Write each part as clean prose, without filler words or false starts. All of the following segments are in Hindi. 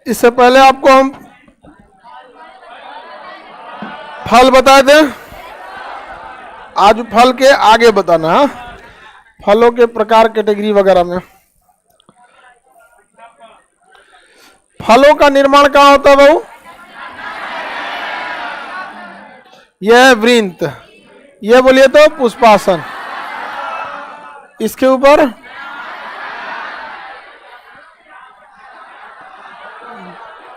इससे पहले आपको हम फल बताए थे, आज फल के आगे बताना है, फलों के प्रकार कैटेगरी वगैरह में। फलों का निर्माण कहाँ होता है बाबू? यह है वृंत, यह बोलिए तो पुष्पासन, इसके ऊपर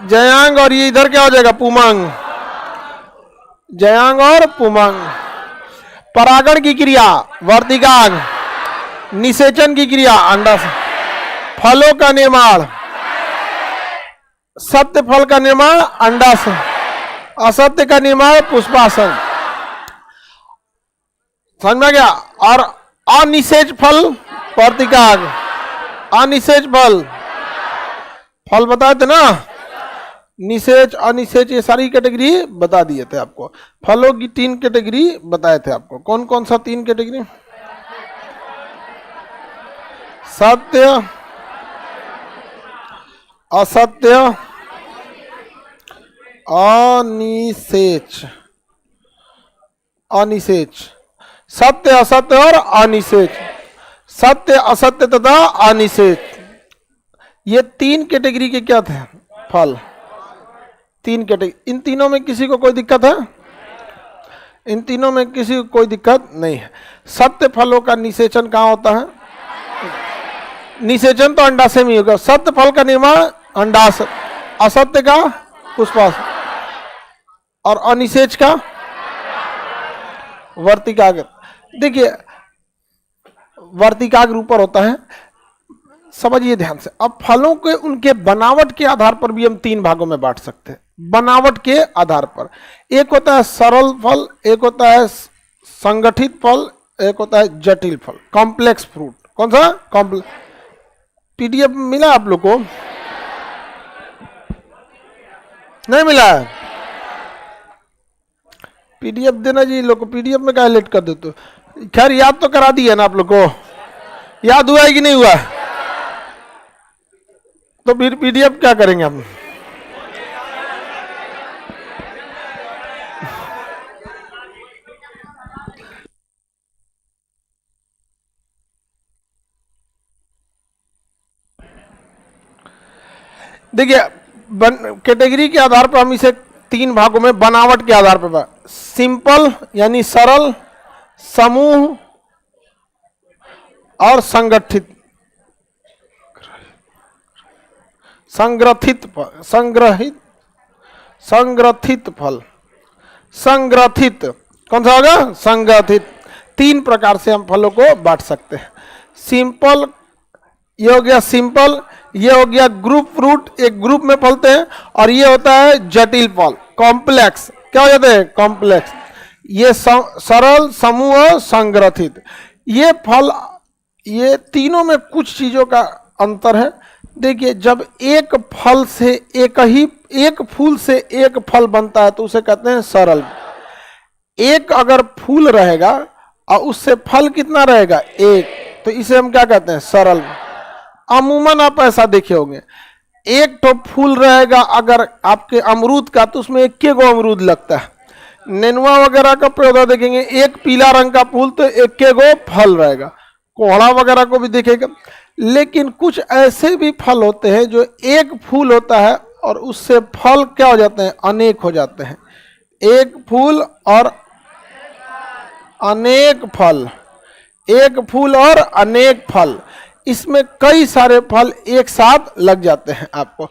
जयांग, और ये इधर क्या हो जाएगा? पुमांग। जयांग और पुमांग। परागण की क्रिया वर्तिकांग, निषेचन की क्रिया अंडासन। फलों का निर्माण, सत्य फल का निर्माण अंडासन, असत्य का निर्माण पुष्पासन। समझ में गया? और अनिषेच फल वर्तिकांग, अनिषेच फल, फल बताए थे ना, निषेच अनिषेच ये सारी कैटेगरी बता दिए थे आपको। फलों की 3 कैटेगरी बताए थे आपको। कौन कौन सा 3 कैटेगरी? सत्य, असत्य, अनिषेच। अनिषेच, सत्य असत्य और अनिषेच, सत्य असत्य तथा अनिषेच, ये 3 कैटेगरी के क्या थे? फल। 3 कैटेगरी। इन तीनों में किसी को कोई दिक्कत है? इन तीनों में किसी को कोई दिक्कत नहीं है। सत्य फलों का निषेचन कहाँ होता है? निषेचन तो अंडाशय में होगा। सत्य फल का निर्माण अंडाशय, असत्य का पुष्पाशय, और अनिषेच का वर्तिकाग्र। देखिए वर्तिकाग्र ऊपर होता है, समझिए ध्यान से। अब फलों के उनके बनावट के आधार पर भी हम 3 भागों में बांट सकते हैं। बनावट के आधार पर एक होता है सरल फल, एक होता है संगठित फल, एक होता है जटिल फल, कॉम्प्लेक्स फ्रूट। कौन सा? कॉम्प्लेक्स। पीडीएफ मिला आप लोग को? नहीं मिला है? पीडीएफ देना जी लोग को। पीडीएफ में क्या लेट कर देते हो? खैर याद तो करा दिया ना आप लोग को, याद हुआ है कि नहीं हुआ? तो फिर पीडीएफ क्या करेंगे हम? देखिए कैटेगरी के आधार पर हम इसे 3 भागों में बनावट के आधार पर, सिंपल यानी सरल, समूह और संगठित, संग्रथित फल, संग्रथित फल, संग्रथित। कौन सा होगा? संग्रथित। 3 प्रकार से हम फलों को बांट सकते हैं। सिंपल, ये हो गया सिंपल, ये हो गया ग्रुप फ्रूट, एक ग्रुप में फलते हैं, और ये होता है जटिल फल, कॉम्प्लेक्स। क्या हो जाते हैं? कॉम्प्लेक्स। ये सरल, समूह और संग्रथित। ये फल, ये तीनों में कुछ चीजों का अंतर है। देखिए जब एक फल से एक फूल से एक फल बनता है तो उसे कहते हैं सरल। एक अगर फूल रहेगा और उससे फल कितना रहेगा? एक, तो इसे हम क्या कहते हैं? सरल। अमूमन आप ऐसा देखे होंगे, एक तो फूल रहेगा अगर आपके अमरूद का, तो उसमें 1 गो अमरूद लगता है। नेनुआ वगैरह का पौधा देखेंगे, एक पीला रंग का फूल तो 1 गो फल रहेगा। कोहड़ा वगैरह को भी देखेगा। लेकिन कुछ ऐसे भी फल होते हैं जो एक फूल होता है और उससे फल क्या हो जाते हैं? अनेक हो जाते हैं। एक फूल और अनेक फल, एक फूल और अनेक फल, इसमें कई सारे फल एक साथ लग जाते हैं। आपको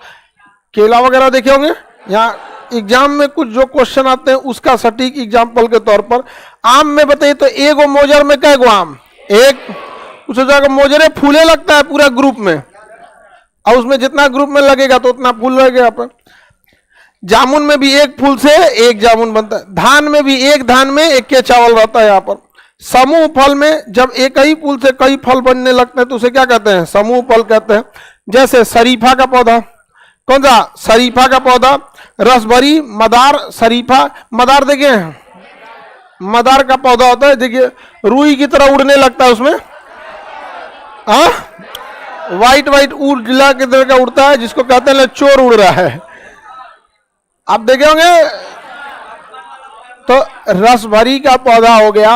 केला वगैरह देखे होंगे, यहाँ एग्जाम में कुछ जो क्वेश्चन आते हैं उसका सटीक एग्जाम्पल के तौर पर आम में बताइए तो एगो मोजर में कै गो आम? एक। उस जगह मोजरे फूले लगता है पूरा ग्रुप में, और उसमें जितना ग्रुप में लगेगा तो उतना फूल लगेगा। पर जामुन में भी एक फूल से एक जामुन बनता है। धान में भी एक धान में 1 के चावल रहता है। यहाँ पर समूह फल में जब एक ही फूल से कई फल बनने लगते हैं तो उसे क्या कहते हैं? समूह फल कहते हैं। जैसे शरीफा का पौधा, कौन सा? शरीफा का पौधा, रसभरी, मदार, शरीफा। मदार देखिए, मदार का पौधा होता है, देखिए रुई की तरह उड़ने लगता है उसमें। हाँ, व्हाइट व्हाइट उजला के तरह का उड़ता है, जिसको कहते हैं चोर उड़ रहा है। आप देखे होंगे। तो रसभरी का पौधा हो गया,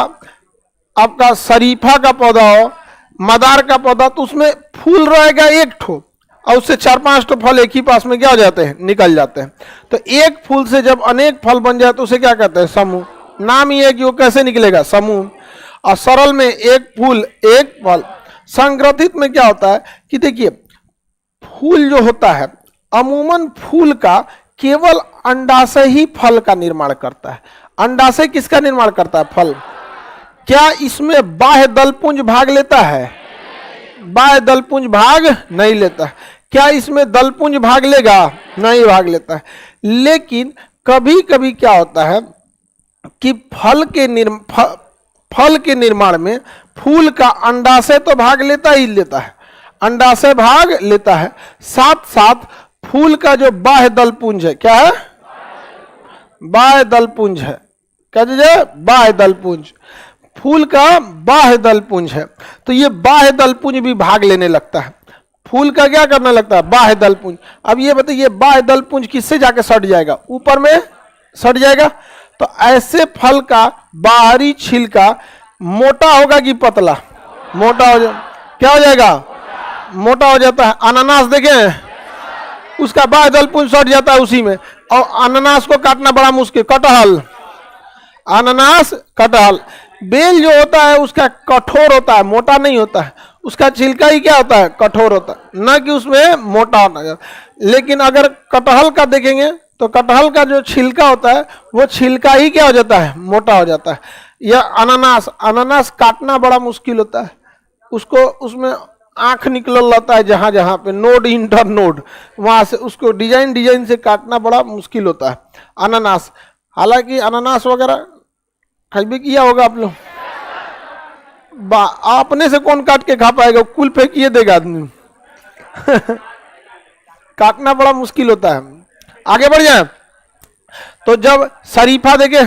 आपका शरीफा का पौधा हो, मदार का पौधा, तो उसमें फूल रहेगा एक ठो और उससे 4-5 ठो फल एक ही पास में क्या हो जाते हैं, निकल जाते हैं। तो एक फूल से जब अनेक फल बन जाए तो उसे क्या कहते हैं, समूह। नाम ही है कि वो कैसे निकलेगा, समूह। और सरल में एक फूल एक फल। संग्रथित में क्या होता है कि देखिए, फूल जो होता है अमूमन फूल का केवल अंडाशय ही फल का निर्माण करता है। अंडाशय किसका निर्माण करता है, फल। क्या इसमें बाह्य दलपुंज भाग लेता है, बाह्य दलपुंज भाग नहीं लेता है। क्या इसमें दलपुंज भाग लेगा, नहीं भाग लेता है। लेकिन कभी कभी क्या होता है कि फल के निर्माण में फूल का अंडाशय तो भाग लेता ही लेता है, अंडाशय भाग लेता है, साथ साथ फूल का जो बाह्य दलपुंज है, क्या है, बाह्य दलपुंज है, क्या चीज है, बाह्य दलपुंज। फूल का बाह्य दलपुंज है, तो ये बाह्य दलपुंज भी भाग लेने लगता है। फूल का क्या करने लगता है, बाह्य दलपुंज। अब ये बताइए बाह्य दलपुंज किससे जाके सट जाएगा, ऊपर में सट जाएगा। तो ऐसे फल का बाहरी छिलका मोटा होगा कि पतला, मोटा हो जाए, क्या हो जाएगा, मोटा हो जाता है। अनानास देखें, उसका बाह्य दलपुंज सट जाता है उसी में, और अनानास को काटना बड़ा मुश्किल। कटहल, अनानास, कटहल। बेल जो होता है उसका कठोर होता है, मोटा नहीं होता है, उसका छिलका ही क्या होता है, कठोर होता है, ना कि उसमें मोटा होना। लेकिन अगर कटहल का देखेंगे तो कटहल का जो छिलका होता है वो छिलका ही क्या हो जाता है, मोटा हो जाता है। या अनानास, अनानास काटना बड़ा मुश्किल होता है, उसको उसमें आंख निकल जाता है, जहां जहां पे नोड इंटर नोड, वहां से उसको डिजाइन डिजाइन से काटना बड़ा मुश्किल होता है। अनानास, हालांकि अनानास वगैरह खाइबे किया होगा आप लोग, अपने से कौन काट के खा पाएगा, कुल फेंकिए देगा आदमी। काटना बड़ा मुश्किल होता है। आगे बढ़ जाए तो जब शरीफा देखे,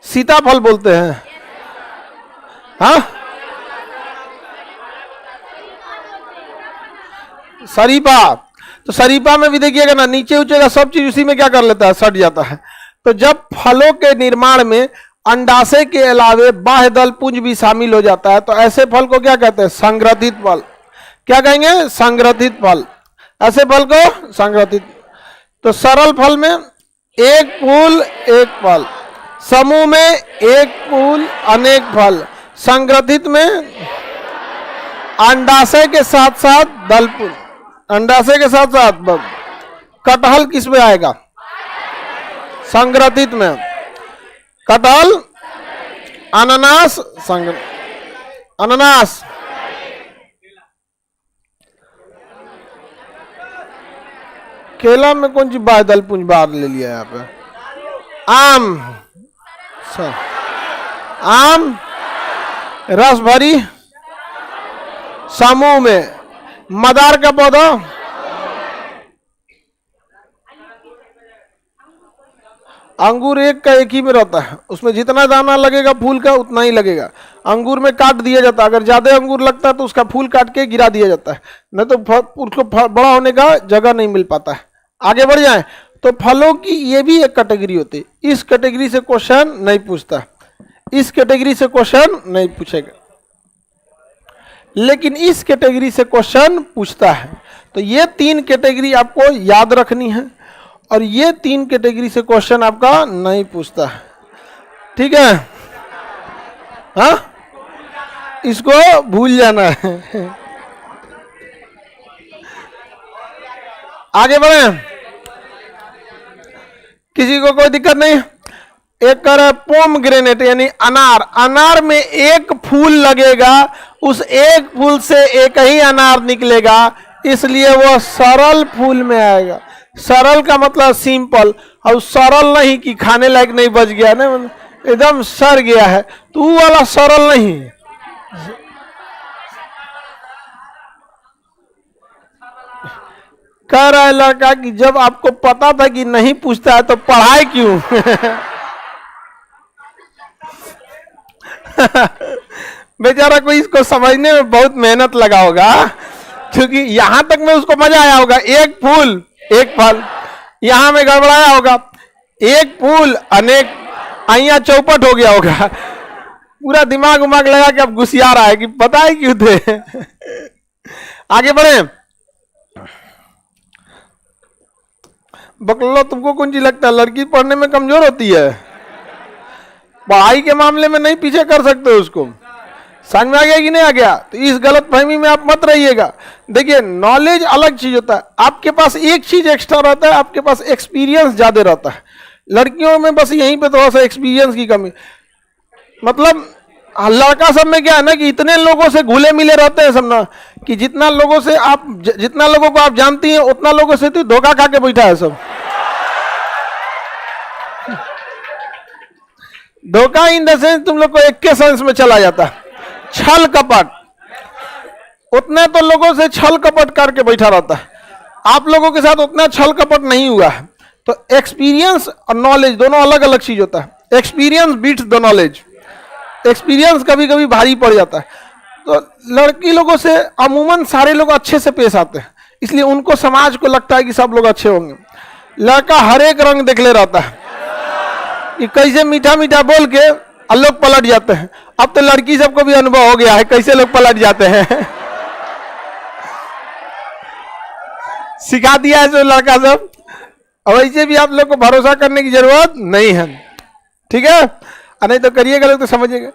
सीताफल बोलते हैं, हाँ, शरीफा। तो शरीफा में भी देखिएगा ना, नीचे ऊंचे का सब चीज उसी में क्या कर लेता है, सट जाता है। तो जब फलों के निर्माण में अंडाशय के अलावे बाह्य दलपुंज भी शामिल हो जाता है तो ऐसे फल को क्या कहते हैं, संग्रथित फल। क्या कहेंगे, संग्रथित फल। ऐसे फल को संग्रथित। तो सरल फल में एक फूल एक फल, समूह में एक फूल अनेक फल, संग्रथित में अंडाशय के साथ साथ दलपुंज, अंडाशय के साथ साथ। कटहल किस में आएगा, संग्रथित में। कटहल, अनानास, अनानास, केला में कौन सी बाह्य दलपुंज बाहर ले लिया यहाँ पे, आम, आम रस भरी समूह में। मदार का पौधा, अंगूर एक का एक ही में रहता है, उसमें जितना दाना लगेगा फूल का उतना ही लगेगा। अंगूर में काट दिया जाता है, अगर ज्यादा अंगूर लगता है तो उसका फूल काट के गिरा दिया जाता है, नहीं तो उसको बड़ा होने का जगह नहीं मिल पाता है। आगे बढ़ जाएं तो फलों की ये भी एक कैटेगरी होती है। इस कैटेगरी से क्वेश्चन नहीं पूछता, इस कैटेगरी से क्वेश्चन नहीं पूछेगा, लेकिन इस कैटेगरी से क्वेश्चन पूछता है। तो ये 3 कैटेगरी आपको याद रखनी है और ये 3 कैटेगरी से क्वेश्चन आपका नहीं पूछता है, ठीक है, हाँ, इसको भूल जाना है। आगे बढ़े, किसी को कोई दिक्कत नहीं। एक कर पोम ग्रेनेट यानी अनार, अनार में एक फूल लगेगा, उस एक फूल से एक ही अनार निकलेगा, इसलिए वो सरल फूल में आएगा। सरल का मतलब सिंपल, और सरल नहीं कि खाने लायक नहीं बच गया, ना एकदम सड़ गया है, तो वो वाला सरल नहीं। कह रहा है लड़का कि जब आपको पता था कि नहीं पूछता है तो पढ़ाई क्यों। बेचारा कोई इसको समझने में बहुत मेहनत लगा होगा। क्योंकि यहां तक में उसको मजा आया होगा, एक फूल एक फल। यहां में गड़बड़ाया होगा, एक फूल अनेक, अइया चौपट हो गया होगा, पूरा दिमाग उमाग लगा के अब गुस्सिया रहा है कि पता है क्यों थे। आगे बढ़े। बकलो, तुमको कौन चीज लगता है लड़की पढ़ने में कमजोर होती है? पढ़ाई के मामले में नहीं पीछे कर सकते उसको। समझ में आ गया कि नहीं आ गया? तो इस गलत फहमी में आप मत रहिएगा। देखिए, नॉलेज अलग चीज होता है, आपके पास एक चीज एक्स्ट्रा रहता है, आपके पास एक्सपीरियंस ज्यादा रहता है। लड़कियों में बस यहीं पे थोड़ा सा एक्सपीरियंस की कमी, मतलब लड़का सब में क्या है ना कि इतने लोगों से घुले मिले रहते हैं सब ना, कि जितना लोगों को आप जानती हैं उतना लोगों से तो धोखा खा के बैठा है सब। धोखा इन द सेंस तुम लोग को एक के सेंस में चला जाता है, छल कपट, उतने तो लोगों से छल कपट करके बैठा रहता है। आप लोगों के साथ उतना छल कपट नहीं हुआ है। तो एक्सपीरियंस और नॉलेज दोनों अलग अलग चीज होता है। Experience beats the knowledge. Experience कभी कभी भारी पड़ जाता है। तो लड़की लोगों से अमूमन सारे लोग अच्छे से पेश आते हैं, इसलिए उनको समाज को लगता है कि सब लोग अच्छे होंगे। लड़का हर एक रंग देख ले रहता है कि कैसे मीठा मीठा बोल के लोग पलट जाते हैं। अब तो लड़की सबको भी अनुभव हो गया है कैसे लोग पलट जाते हैं। सिखा दिया है जो लड़का सब। अब ऐसे भी आप लोग को भरोसा करने की जरूरत नहीं है, ठीक है? नहीं तो करिएगा लोग तो समझिएगा।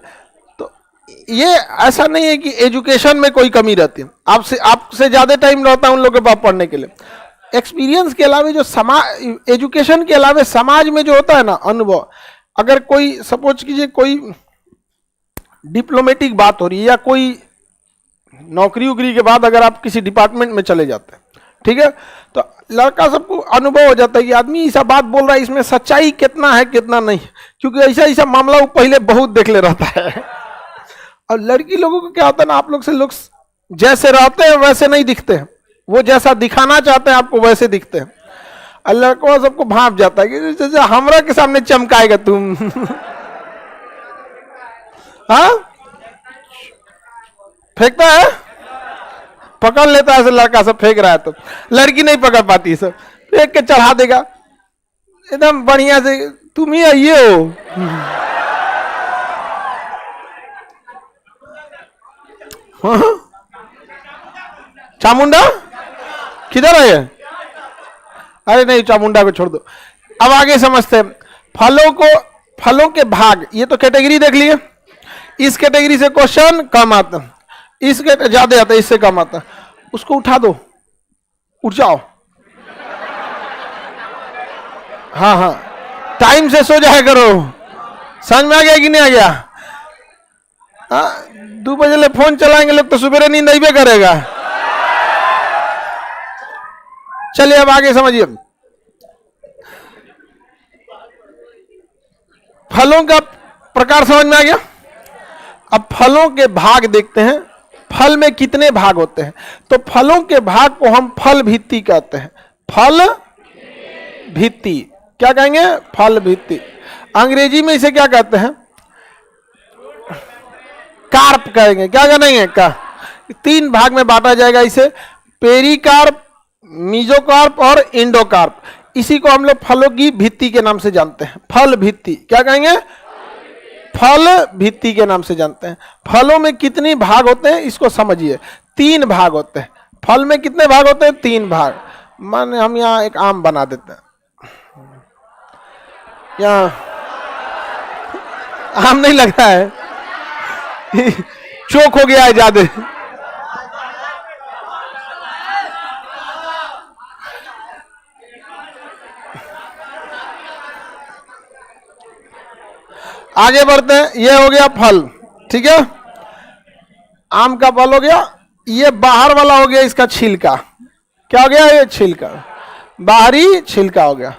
तो ये ऐसा नहीं है कि एजुकेशन में कोई कमी रहती है, आपसे ज्यादा टाइम रहता है उन लोगों के पास पढ़ने के लिए। एक्सपीरियंस के अलावा जो समाज, एजुकेशन के अलावा समाज में जो होता है ना अनुभव, अगर कोई सपोज कीजिए कोई डिप्लोमेटिक बात हो रही है या कोई नौकरी उकरी के बाद अगर आप किसी डिपार्टमेंट में चले जाते हैं, ठीक है, तो लड़का सबको अनुभव हो जाता है कि आदमी ऐसा बात बोल रहा है, इसमें सच्चाई कितना है कितना नहीं, क्योंकि ऐसा ऐसा मामला वो पहले बहुत देख ले रहता है। और लड़की लोगों को क्या होता है ना, आप लोग से लोग जैसे रहते हैं वैसे नहीं दिखते हैं, वो जैसा दिखाना चाहते हैं आपको वैसे दिखते हैं। और लड़कों सबको भाप जाता है कि जैसे हमरा के सामने चमकाएगा तुम। हाँ, फेंकता है, पकड़ लेता है, लड़का सब फेंक रहा है तो लड़की नहीं पकड़ पाती, सब फेंक के चढ़ा देगा एकदम बढ़िया से, तुम ही आइए हो। हाँ? चामुंडा किधर है? अरे नहीं, चामुंडा को छोड़ दो। अब आगे समझते हैं फलों के भाग। ये तो कैटेगरी देख लिए, इस कैटेगरी से क्वेश्चन कम आता, इसके ज्यादा आता, इससे कम आता। उसको उठा दो, उठ जाओ। हाँ हाँ, टाइम से सो जाया करो। समझ में आ गया कि नहीं आ गया? 2 बजे ले फोन चलाएंगे लोग तो सुबह नींद नहीं करेगा। चलिए अब आगे समझिए। फलों का प्रकार समझ में आ गया। अब फलों के भाग देखते हैं, फल में कितने भाग होते हैं। तो फलों के भाग को हम फल भित्ति कहते हैं। फल भित्ति क्या कहेंगे? फल भित्ति। अंग्रेजी में इसे क्या कहते हैं? कार्प कहेंगे। क्या कहेंगे? का 3 भाग में बांटा जाएगा इसे, पेरिकार्प, मीजोकार्प और इंडोकार्प। इसी को हम लोग फलों की भित्ति के नाम से जानते हैं। फल भित्ति क्या कहेंगे? फल भित्ति के नाम से जानते हैं। फलों में कितने भाग होते हैं इसको समझिए। 3 भाग होते हैं। फल में कितने भाग होते हैं? 3 भाग। मान हम यहाँ एक आम बना देते हैं, यहाँ आम नहीं लग रहा है, चोक हो गया है ज्यादा। आगे बढ़ते हैं। ये हो गया फल, ठीक है, आम का फल हो गया। ये बाहर वाला हो गया इसका छिलका। क्या हो गया? ये छिलका, बाहरी छिलका हो गया।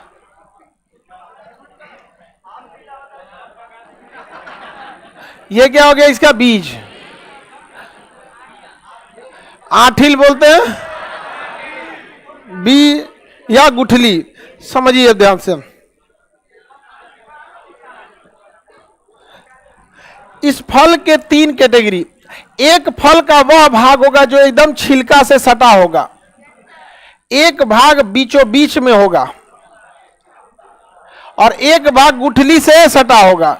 ये क्या हो गया? इसका बीज, आठिल बोलते हैं, बी या गुठली। समझिए ध्यान से। इस फल के 3 कैटेगरी। एक फल का वह भाग होगा जो एकदम छिलका से सटा होगा, एक भाग बीचों बीच में होगा और एक भाग गुठली से सटा होगा।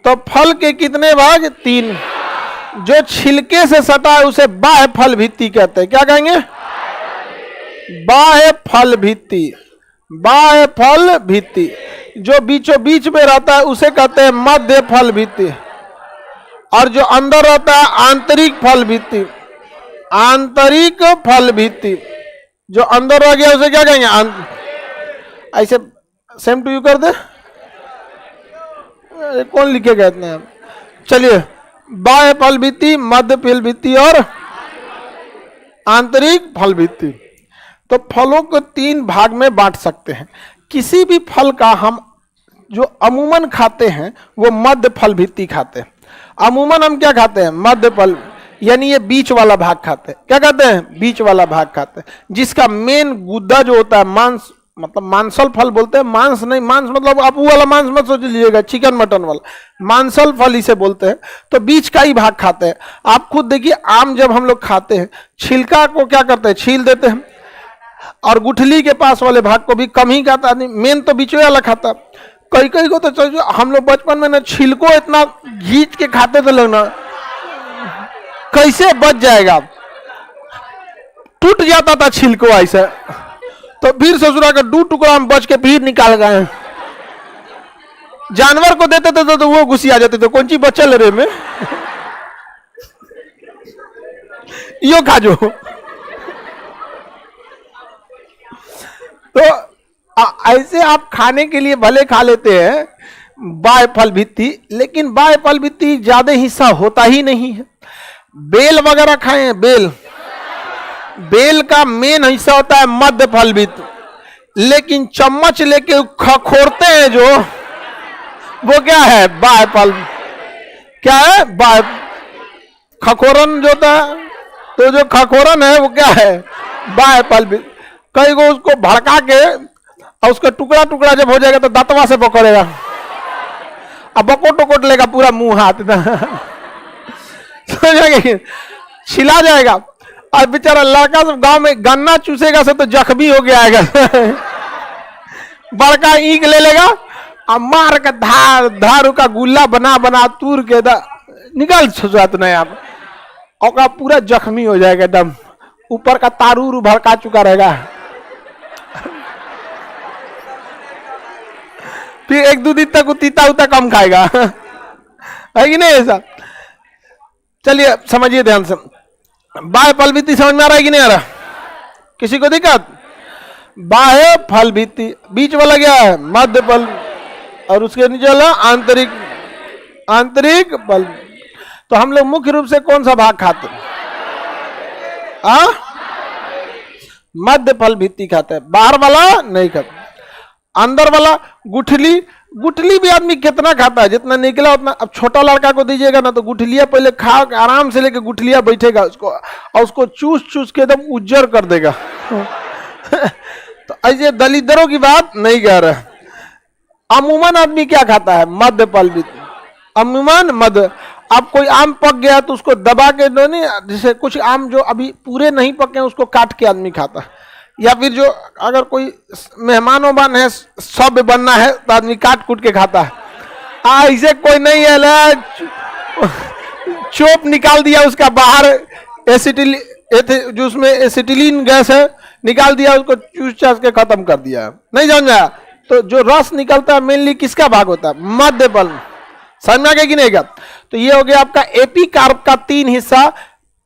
तो फल के कितने भाग? 3। जो छिलके से सटा है उसे बाह्य फल भित्ति कहते हैं। क्या कहेंगे? बाह्य फल भित्ति। बाह्य फल भित्ति। जो बीचों बीच में रहता है उसे कहते हैं मध्य फल भित्ति, और जो अंदर रहता है आंतरिक फल भित्ति। आंतरिक फल भित्ति। जो अंदर रह गया उसे क्या कहेंगे? ऐसे सेम टू यू कर दे। कौन लिखे गए इतने? चलिए, बाह्य फल भित्ति, मध्य फल भित्ति और आंतरिक फल भित्ति। तो फलों को 3 भाग में बांट सकते हैं। किसी भी फल का हम जो अमूमन खाते हैं वो मध्य फल भित्ति खाते हैं। अमूमन हम क्या खाते हैं? मध्य फल, यानी ये बीच वाला भाग खाते हैं। क्या कहते हैं? बीच वाला भाग खाते हैं, जिसका मेन गुद्दा जो होता है, मांस, मतलब मांसल फल बोलते हैं। मांस नहीं, मांस मतलब आप वो वाला मांस मत सोच लीजिएगा, चिकन मटन वाला, मांसल फल इसे बोलते हैं। तो बीच का ही भाग खाते हैं। आप खुद देखिए, आम जब हम लोग खाते हैं, छिलका को क्या करते हैं? छील देते हैं, और गुठली के पास वाले भाग को भी कम ही खाता आदमी, मेन तो बीच वाला खाता। कई कई को तो हम लोग बचपन में ना छिलको इतना घींच के खाते थे लोग ना, कैसे बच जाएगा, टूट जाता था छिलको ऐसे। तो फिर ससुरा का 2 टुकड़ा हम बच के फिर निकाल गए। जानवर को देते थे तो वो घुसी आ जाते थे, कौन चीज बचल रे में यो खा जो। तो ऐसे आप खाने के लिए भले खा लेते हैं बाह्य फल भित्ति, लेकिन बाह्य फल भित्ति ज्यादा हिस्सा होता ही नहीं है। बेल वगैरह खाए हैं, बेल का मेन हिस्सा होता है मध्य फल भित्ति, लेकिन चम्मच लेके खखोरते हैं जो, वो क्या है? बाह्य फल। क्या है? बाह्य खखोरन जो होता है, तो जो खखोरन है वो क्या है? बाह्य फल भित्ति। कई को उसको भड़का के और उसका टुकड़ा टुकड़ा जब हो जाएगा तो दांतवा से पकड़ेगा, अब बकोट वकोट लेगा पूरा मुंह हाथ छिला जाएगा। और बेचारा लड़का सब गांव में गन्ना चूसेगा से तो जख्मी हो गया है बड़का ईंट ले लेगा और मार के धार का गुल्ला बना बना तूर के निकाल छुआत नहीं आप, और पूरा जख्मी हो जाएगा एकदम, ऊपर का तारूर भड़का चुका रहेगा। फिर 1-2 दिन तक तीता उता कम खाएगा है कि नहीं ऐसा? चलिए समझिए ध्यान से, बाह्य फल भित्ति समझ में आ रहा है कि नहीं आ रहा? किसी को दिक्कत? बाह्य फल भित्ति, बीच वाला क्या है? मध्य फल, और उसके नीचे वाला आंतरिक फल। तो हम लोग मुख्य रूप से कौन सा भाग खाते हैं? मध्य फल भित्ति खाते हैं, बाहर वाला नहीं खाते। अंदर वाला गुठली भी आदमी कितना खाता है? जितना निकला उतना। अब छोटा लड़का को दीजिएगा ना तो गुठलिया पहले खा आराम से लेके गुठलिया बैठेगा उसको, और उसको चूस चूस के एकदम उज्जर कर देगा तो ऐसे दलिद्रों की बात नहीं कह रहे। अमूमन आदमी क्या खाता है? मध्य फल भित्ति, अमूमन मध्य। अब कोई आम पक गया तो उसको दबा के दो, नहीं, जैसे कुछ आम जो अभी पूरे नहीं पके हैं उसको काट के आदमी खाता है, या फिर जो अगर कोई मेहमानों बन है, सब बनना है तो आदमी काट कूट के खाता है। ऐसे कोई नहीं है चोप निकाल दिया उसका बाहर, जो उसमें एसिटिलीन गैस है निकाल दिया, उसको चूस चास के खत्म कर दिया, नहीं समझा? तो जो रस निकलता है मेनली किसका भाग होता है? मध्य फल। समझ में आ गया कि नहीं गया? तो ये हो गया आपका एपीकार्प का 3 हिस्सा,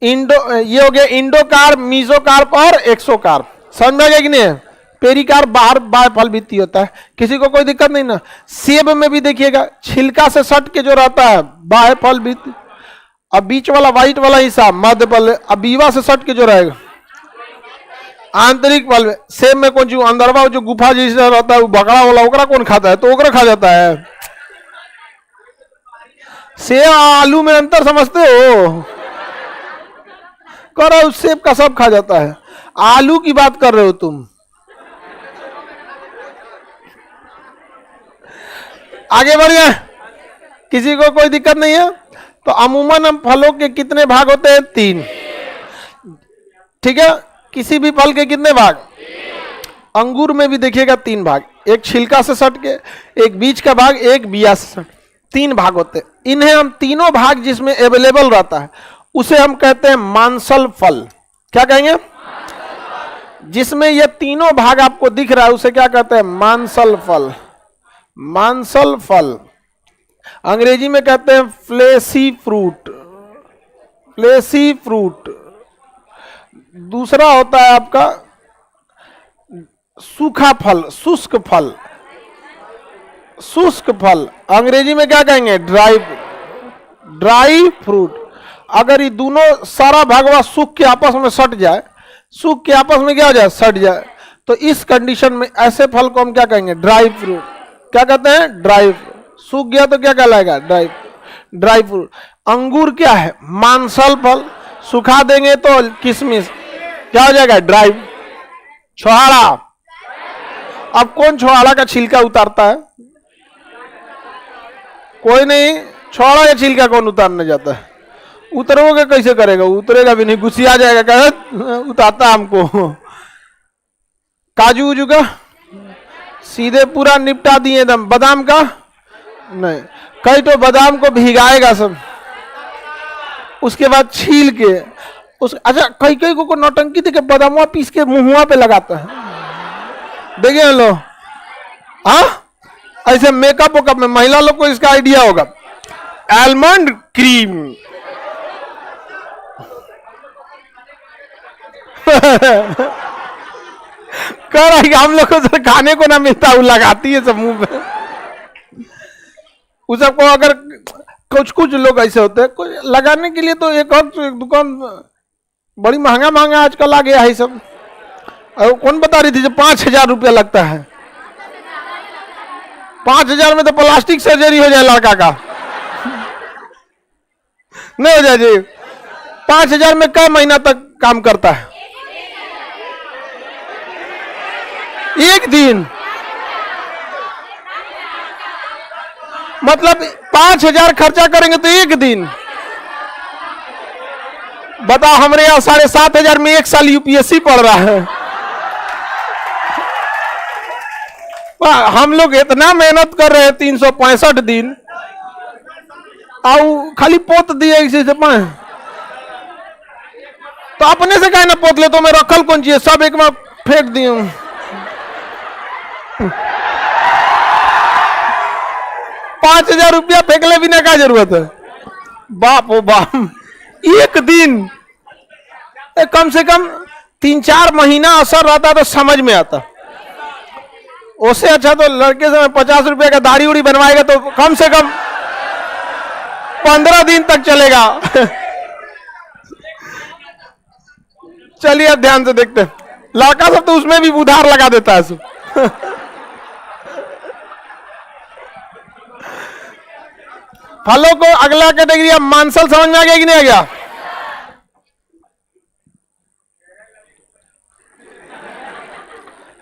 ये हो गया इंडोकार्प, मीजोकार्प और एक्सोकार्प। समझ में आ गया कि नहीं? पेरिकार्प बाहर बाह्य फल भित्ति होता है, किसी को कोई दिक्कत नहीं ना। सेब में भी देखिएगा छिलका से सट के जो रहता है बाह्य फल भित्ति, अब बीच वाला व्हाइट वाला हिस्सा मध्य फल, अब बीवा से सट के जो रहेगा आंतरिक फल। सेब में कौन चीज अंदरवा जो गुफा जैसा रहता है वो बकड़ा वाला, ओकरा कौन खाता है? तो ओकरा खा जाता है। सेब आलू में अंतर समझते हो? करो सेब का सब खा जाता है, आलू की बात कर रहे हो तुम। आगे बढ़िए, किसी को कोई दिक्कत नहीं है? तो अमूमन हम फलों के कितने भाग होते हैं? 3। ठीक है, किसी भी फल के कितने भाग? अंगूर में भी देखिएगा 3 भाग, एक छिलका से सट के, एक बीज का भाग, एक बिया से सट, 3 भाग होते हैं। इन्हें हम तीनों भाग जिसमें अवेलेबल रहता है उसे हम कहते हैं मांसल फल। क्या कहेंगे? जिसमें ये तीनों भाग आपको दिख रहा है उसे क्या कहते हैं? मांसल फल। मांसल फल अंग्रेजी में कहते हैं फ्लेसी फ्रूट। Fleshy fruit. दूसरा होता है आपका सूखा फल, शुष्क फल। शुष्क फल अंग्रेजी में क्या कहेंगे? Dry fruit. अगर ये दोनों सारा भागवा सूख के आपस में सट जाए, सूख के आपस में क्या हो जाए? सट जाए, तो इस कंडीशन में ऐसे फल को हम क्या कहेंगे? Dry fruit. क्या कहते हैं? Dry fruit. सूख गया तो क्या कहलाएगा? Dry fruit. अंगूर क्या है? मांसल फल। सुखा देंगे तो किशमिश, क्या हो जाएगा? ड्राई। छोहाड़ा, अब कौन छोहाड़ा का छिलका उतारता है? कोई नहीं। छोहाड़ा या छिलका कौन उतारने जाता है? उतरोगे कैसे करेगा? उतरेगा भी नहीं, गुस्सी आ जाएगा, कहे उतारता हमको। काजू उजू का सीधे पूरा निपटा दिए एकदम। बादाम का नहीं, कई तो बादाम को भिगाएगा सब, उसके बाद छील के अच्छा कई कई को नौटंकी देके बादामुआ पीस के मुहुआ पे लगाता है, देखिए लो। हाँ, ऐसे मेकअप वेकअप में महिला लोग को इसका आइडिया होगा। आलमंड क्रीम कह रहा है कि हम लोग को तो खाने को ना मिलता, वो लगाती है सब मुंह पे। उस सबको अगर कुछ कुछ लोग ऐसे होते हैं, कुछ लगाने के लिए तो एक और दुकान बड़ी महंगा महंगा आजकल आ गया है सब। और कौन बता रही थी जो 5,000 रुपया लगता है? 5,000 में तो प्लास्टिक सर्जरी हो जाए लड़का का। नहीं हो जाए जी? 5,000 में क्या महीना तक काम करता है? 1 दिन। मतलब 5,000 खर्चा करेंगे तो 1 दिन। बताओ, हमारे यहाँ 7,500 में 1 साल यूपीएससी पढ़ रहा है। हम लोग इतना मेहनत कर रहे हैं 365 दिन, और खाली पोत दिए इसी से तो अपने से कहे ना पोत ले, तो मैं रखल कौन चीज? सब एक बार फेंक दिए। 5,000 रुपया फेंकले बिना क्या जरूरत है? बाप ओ बाप, 1 दिन कम से कम 3-4 महीना असर रहता तो समझ में आता। उससे अच्छा तो लड़के से 50 रुपए का दाढ़ी उड़ी बनवाएगा तो कम से कम 15 दिन तक चलेगा। चलिए अब ध्यान से देखते हैं। लड़का सब तो उसमें भी उधार लगा देता है सब। फलों को अगला कैटेगरी अब मांसल समझ में आ गया कि नहीं आ गया?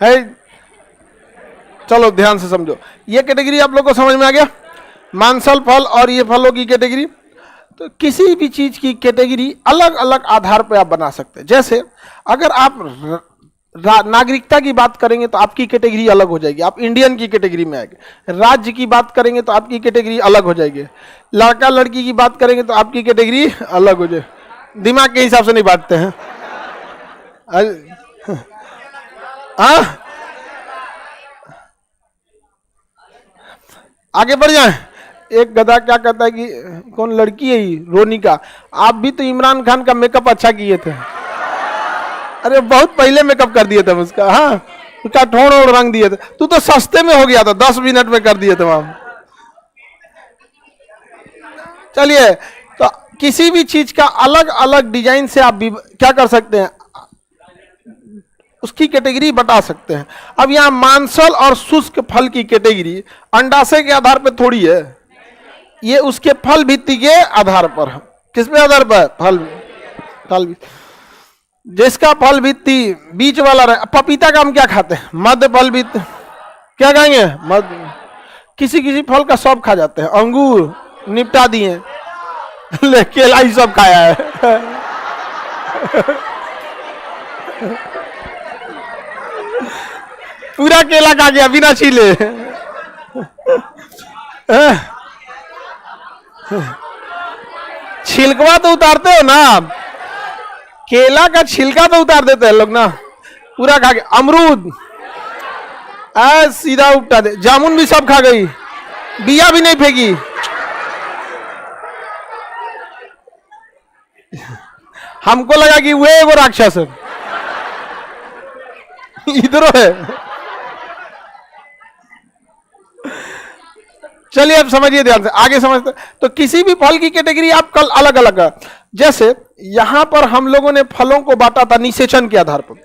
है, चलो ध्यान से समझो। ये कैटेगरी आप लोग को समझ में आ गया, मांसल फल और ये फलों की कैटेगरी। तो किसी भी चीज की कैटेगरी अलग अलग आधार पर आप बना सकते हैं। जैसे अगर आप नागरिकता की बात करेंगे तो आपकी कैटेगरी अलग हो जाएगी, आप इंडियन की कैटेगरी में आएंगे। राज्य की बात करेंगे तो आपकी कैटेगरी अलग हो जाएगी। लड़का लड़की की बात करेंगे तो आपकी कैटेगरी अलग हो जाएगी। दिमाग के हिसाब से नहीं बांटते हैं। आगे बढ़ जाए। एक गधा क्या कहता है कि कौन लड़की है ही रोनिका, आप भी तो इमरान खान का मेकअप अच्छा किए थे। अरे बहुत पहले मेकअप कर दिए थे उसका। हाँ, उसका ठोड़ और रंग दिए थे। तू तो सस्ते में हो गया था, 10 मिनट में कर दिए थे वहां। चलिए, तो किसी भी चीज का अलग अलग डिजाइन से आप क्या कर सकते हैं? उसकी कैटेगरी बता सकते हैं। अब यहां मांसल और शुष्क फल की कैटेगरी अंडाशय के आधार पर थोड़ी है, ये उसके फल भित्ति के आधार पर है। किस पे आधार पर? फल। जिसका फल भित्ति बीच वाला रहे। पपीता का हम क्या खाते हैं? मध्य फल भित्ति, क्या कहेंगे? मध्य। किसी किसी फल का सब खा जाते हैं। अंगूर निपटा दिए, ले केला ही सब खाया है। पूरा केला खा गया बिना छीले। छिलकवा तो उतारते हो ना आप, केला का छिलका तो उतार देते हैं लोग ना, पूरा खा गया। अमरूद सीधा उपटा दे, जामुन भी सब खा गई, बिया भी नहीं फेंकी। हमको लगा कि वे वो राक्षस है, इधर है। चलिए अब समझिए ध्यान से, आगे समझते। तो किसी भी फल की कैटेगरी आप कल अलग अलग है। जैसे यहां पर हम लोगों ने फलों को बांटा था निषेचन के आधार पर।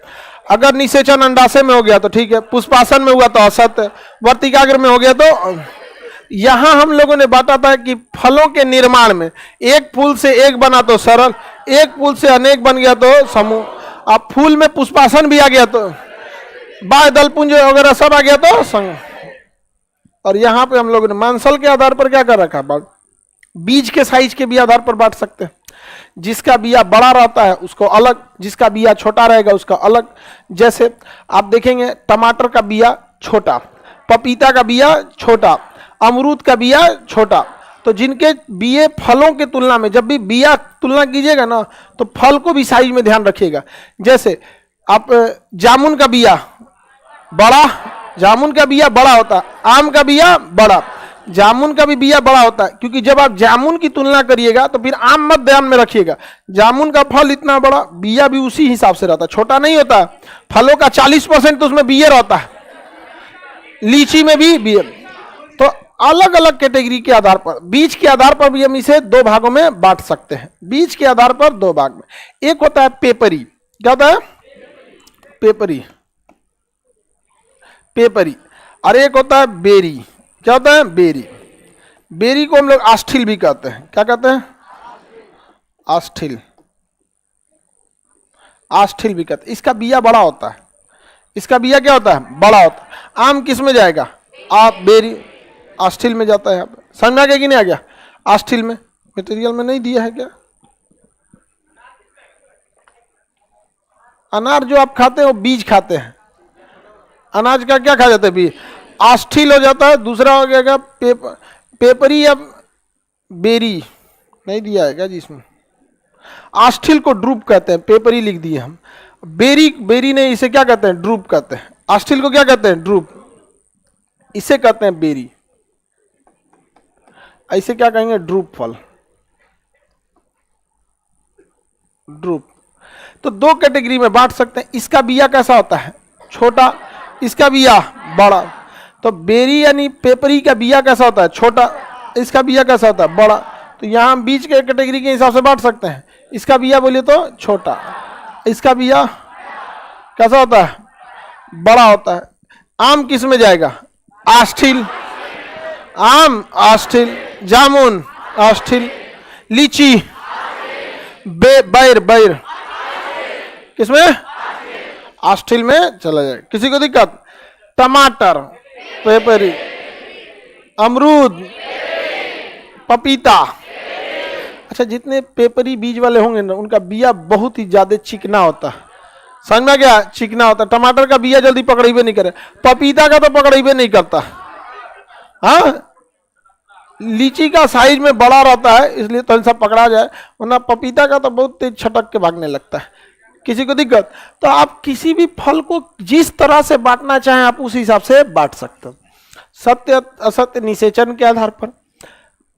अगर निषेचन अंडाशय में हो गया तो ठीक है, पुष्पासन में हुआ तो असत्य, वर्तिकाग्र में हो गया तो। यहां हम लोगों ने बांटा था कि फलों के निर्माण में एक फूल से एक बना तो सरल, एक फूल से अनेक बन गया तो समूह। अब फूल में पुष्पासन भी आ गया तो बाह्य दलपुंज वगैरह सब आ गया तो संघ। और यहां पे हम लोगों ने मांसल के आधार पर क्या कर रखा, बीज के साइज के भी आधार पर बांट सकते हैं। जिसका बिया बड़ा रहता है उसको अलग, जिसका बिया छोटा रहेगा उसका अलग। जैसे आप देखेंगे टमाटर का बिया छोटा, पपीता का बिया छोटा, अमरूद का बिया छोटा। तो जिनके बिये फलों के तुलना में, जब भी बिया तुलना कीजिएगा ना तो फल को भी साइज में ध्यान रखिएगा। जैसे आप जामुन का बिया बड़ा, जामुन का बिया बड़ा होता है, आम का बिया बड़ा, जामुन का भी बिया बड़ा होता है। क्योंकि जब आप जामुन की तुलना करिएगा तो फिर आम मत ध्यान में रखिएगा, जामुन का फल इतना बड़ा, बिया भी उसी हिसाब से रहता है, छोटा नहीं होता। फलों का 40% तो उसमें बिया रहता है, लीची में भी बिया। तो अलग अलग कैटेगरी के आधार पर, बीज के आधार पर भी हम इसे दो भागों में बांट सकते हैं। बीज के आधार पर दो भाग में, एक होता है पेपरी। क्या होता है? Peppery, peppery. और एक होता है बेरी। क्या होता है? बेरी। बेरी को हम लोग आस्ठिल भी कहते हैं। क्या कहते हैं? आस्ठिल, आस्ठिल भी कहते हैं। इसका बिया बड़ा होता है, इसका बिया क्या होता है? बड़ा होता है। आम किस में जाएगा? आप बेरी, आस्ठिल में जाता है। यहाँ पे समझ में आ गया कि नहीं आ गया? आस्ठिल में, मटेरियल में नहीं दिया है क्या? अनार जो आप खाते हैं वो बीज खाते हैं, अनाज का क्या खा जाता है? बीज। आस्ठिल हो जाता है। दूसरा हो गया पेपरी या बेरी, नहीं दिया है क्या जी इसमें? आस्ठिल को ड्रूप कहते हैं, पेपरी लिख दिए हम। बेरी, बेरी नहीं, इसे क्या कहते हैं? ड्रूप कहते हैं। आस्ठिल को क्या कहते हैं? ड्रूप। इसे कहते हैं बेरी। ऐसे क्या कहेंगे? ड्रूप फल, ड्रूप। तो दो कैटेगरी में बांट सकते हैं। इसका बिया कैसा होता है? छोटा, इसका बिया बड़ा। तो बेरी यानी पेपरी का बिया कैसा होता है? छोटा, इसका बिया कैसा होता है? बड़ा। तो यहाँ हम बीज के कैटेगरी के हिसाब से बांट सकते हैं। इसका बिया बोलिए तो छोटा, इसका बिया कैसा होता है? बड़ा होता है। आम किस में जाएगा? आस्ठिल, आम आस्ठिल, जामुन आस्ठिल, लीची बैर, बैर किसमें? आस्ठिल में चला जाए। किसी को दिक्कत? टमाटर पेपरी, अमरूद, पपीता। अच्छा, जितने पेपरी बीज वाले होंगे ना उनका बिया बहुत ही ज्यादा चिकना होता है। समझ में गया? चिकना होता है। टमाटर का बिया जल्दी पकड़ेबे नहीं करे, पपीता का तो पकड़ेबे नहीं करता। हाँ, लीची का साइज में बड़ा रहता है इसलिए तो सब पकड़ा जाए, वरना पपीता का तो बहुत तेज छटक के भागने लगता है। किसी को दिक्कत? तो आप किसी भी फल को जिस तरह से बांटना चाहें आप उस हिसाब से बांट सकते हो। सत्य असत्य निषेचन के आधार पर,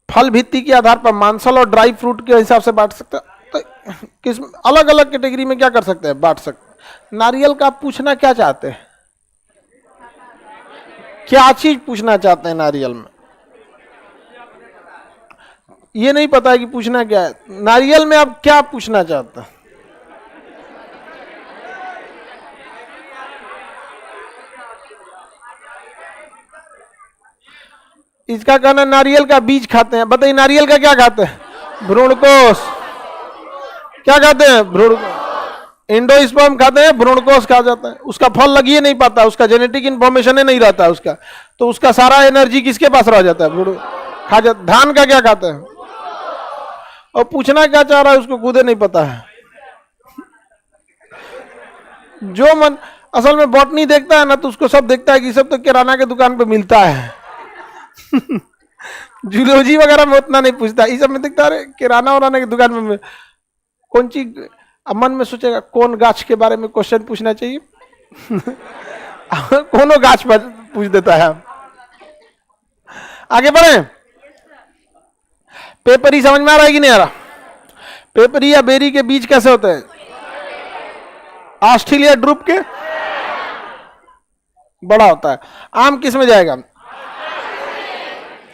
फल भित्ति के आधार पर, मांसल और ड्राई फ्रूट के हिसाब से बांट सकते हो। तो किस अलग अलग कैटेगरी में क्या कर सकते हैं? बांट सकते हैं। नारियल का आप पूछना क्या चाहते हैं? क्या चीज पूछना चाहते हैं नारियल में? ये नहीं पता है कि पूछना क्या है। नारियल में आप क्या पूछना चाहते हैं? इसका कहना नारियल का बीज खाते हैं। बताइए नारियल का क्या खाते हैं? भ्रूणकोश। क्या खाते हैं? भ्रूण, एंडोस्पर्म खाते हैं, भ्रूणकोश खा जाता है। उसका फल लग ही नहीं पाता, उसका जेनेटिक इंफॉर्मेशन ही नहीं रहता है उसका, तो उसका सारा एनर्जी किसके पास रह जाता है? भ्रूण खा जाता। धान का क्या खाते हैं? और पूछना क्या चाह रहा है उसको खुद नहीं पता है। जो मन असल में बॉटनी देखता है ना, तो उसको सब देखता है कि सब तो किराना के दुकान पे मिलता है। जूलॉजी वगैरह में उतना नहीं पूछता, इस सब में देखता है किराना वराना की दुकान में कौन चीज। अब मन में सोचेगा कौन गाछ के बारे में क्वेश्चन पूछना चाहिए। कोनो गाछ पर पूछ देता है। आगे बढ़े। पेपरी समझ में आ रहा है कि नहीं आ रहा? पेपरी या बेरी के बीज कैसे होते हैं? ऑस्ट्रेलिया ड्रूप के बड़ा होता है। आम किस में जाएगा?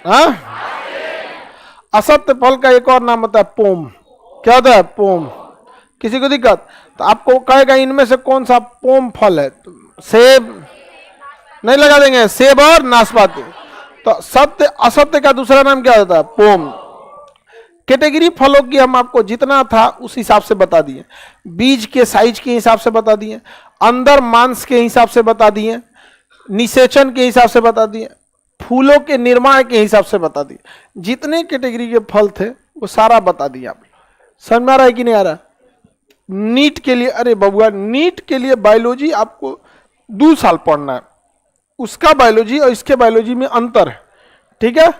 हाँ, असत्य फल का एक और नाम होता है पोम। क्या होता है? पोम। किसी को दिक्कत तो आपको कहेगा इनमें से कौन सा पोम फल है, तो सेब नहीं लगा देंगे, सेब और नाशपाती। तो सत्य असत्य का दूसरा नाम क्या होता है? पोम। कैटेगरी फलों की हम आपको जितना था उस हिसाब से बता दिए, बीज के साइज के हिसाब से बता दिए, अंदर मांस के हिसाब से बता दिए, निषेचन के हिसाब से बता दिए, फूलों के निर्माण के हिसाब से बता दिए। जितने कैटेगरी के फल थे वो सारा बता दिया। आप समझ में आ रहा है कि नहीं आ रहा? नीट के लिए, अरे बबुआ, नीट के लिए बायोलॉजी आपको 2 साल पढ़ना है। उसका बायोलॉजी और इसके बायोलॉजी में अंतर है, ठीक है?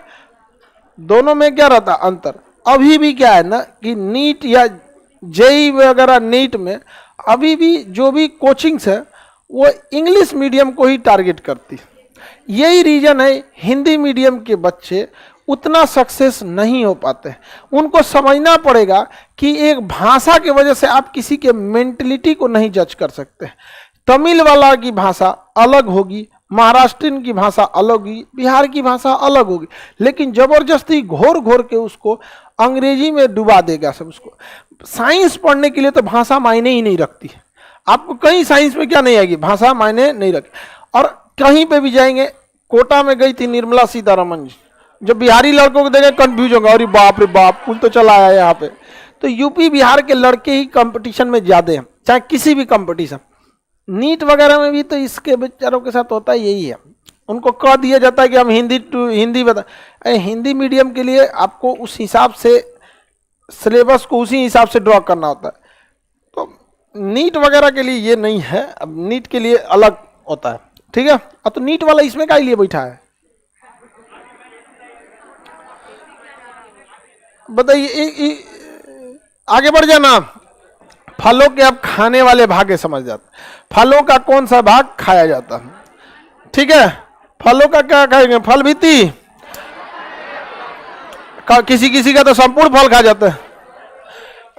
दोनों में क्या रहता है? अंतर। अभी भी क्या है ना कि नीट या जेई वगैरह नीट में अभी भी जो भी कोचिंग्स है वो इंग्लिश मीडियम को ही टारगेट करती है। यही रीजन है हिंदी मीडियम के बच्चे उतना सक्सेस नहीं हो पाते। उनको समझना पड़ेगा कि एक भाषा की वजह से आप किसी के मेंटलिटी को नहीं जज कर सकते। तमिल वाला की भाषा अलग होगी, महाराष्ट्रियन की भाषा अलग होगी, बिहार की भाषा अलग होगी, लेकिन जबरदस्ती घोर घोर के उसको अंग्रेजी में डुबा देगा सब। उसको साइंस पढ़ने के लिए तो भाषा मायने ही नहीं रखती है। आपको कहीं साइंस में क्या नहीं आएगी? भाषा मायने नहीं रखती। और कहीं पे भी जाएंगे, कोटा में गई थी निर्मला सीतारमन जी, जब बिहारी लड़कों को देखे कंफ्यूज होगा, अरे बाप रे बाप, पुल तो चला आया यहाँ पे। तो यूपी बिहार के लड़के ही कंपटीशन में ज्यादा हैं, चाहे किसी भी कंपटीशन। नीट वगैरह में भी तो इसके बेचारों के साथ होता है यही है। उनको कह दिया जाता है कि हम हिंदी बता। हिंदी मीडियम के लिए आपको उस हिसाब से सिलेबस को उसी हिसाब से ड्रॉ करना होता है। तो नीट वगैरह के लिए ये नहीं है, अब नीट के लिए अलग होता है, ठीक है? अब तो नीट वाला इसमें क्या लिए बैठा है बताइए। आगे बढ़ जाना। फलों के अब खाने वाले भाग समझ जाते। फलों का कौन सा भाग खाया जाता है, ठीक है? फलों का क्या खाएंगे? फल भीती, किसी किसी का तो संपूर्ण फल खा जाते हैं।